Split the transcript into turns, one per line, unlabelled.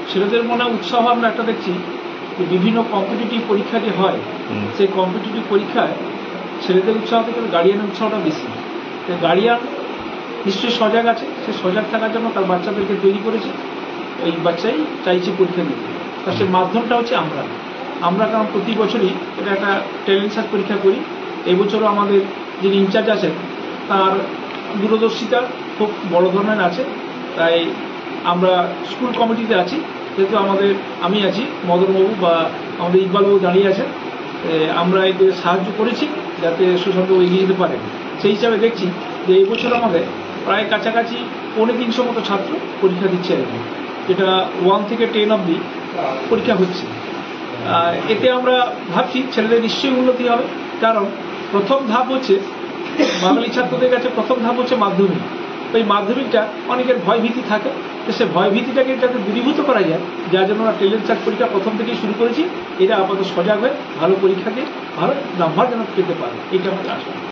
ছেলেদের মনে উৎসাহ আমরা একটা দেখছি যে বিভিন্ন কম্পিটিটিভ পরীক্ষা যে হয় সেই কম্পিটিটিভ পরীক্ষায় ছেলেদের উৎসাহ থেকে গার্ডিয়ানের উৎসাহটা বেশি। গার্ডিয়ান নিশ্চয়ই সজাগ আছে, সে সজাগ থাকার জন্য তার বাচ্চাদেরকে তৈরি করেছে, এই বাচ্চাই চাইছে পরীক্ষা দিতে। তার সে মাধ্যমটা হচ্ছে আমরা কারণ প্রতি বছরই এটা একটা ট্যালেন্ট সার্চ পরীক্ষা করি। এই বছরও আমাদের যিনি ইনচার্জ আছেন তার দূরদর্শিতা খুব বড় ধরনের আছে, তাই আমরা স্কুল কমিটিতে আছি, যেহেতু আমি আছি, মদনবাবু বা আমাদের ইকবালবাবু দাঁড়িয়ে আছেন, আমরা এদের সাহায্য করেছি যাতে সুশান্তবাবু এগিয়ে যেতে পারেন। সেই হিসাবে দেখছি যে এই বছর আমাদের প্রায় কাছাকাছি 350 মতো ছাত্র পরীক্ষা দিচ্ছে আর কি, যেটা 1 থেকে 10 অবধি পরীক্ষা হচ্ছে। এতে আমরা ভাবছি ছেলেদের নিশ্চয়ই উন্নতি হবে, কারণ প্রথম ধাপ হচ্ছে বাঙালি ছাত্রদের কাছে প্রথম ধাপ হচ্ছে মাধ্যমিক। ওই মাধ্যমিকটা অনেকের ভয়ভীতি থাকে, সে ভয়ভীতিটাকে যাতে দূরীভূত করা যায়, যার জন্য আমরা ট্যালেন্ট সার্চ পরীক্ষা প্রথম থেকেই শুরু করেছি। এরা আপাতত সজাগ হয়ে ভালো পরীক্ষা দিয়ে ভালো নাম্বার যেন পেতে পারে, এটা আমাদের আশা।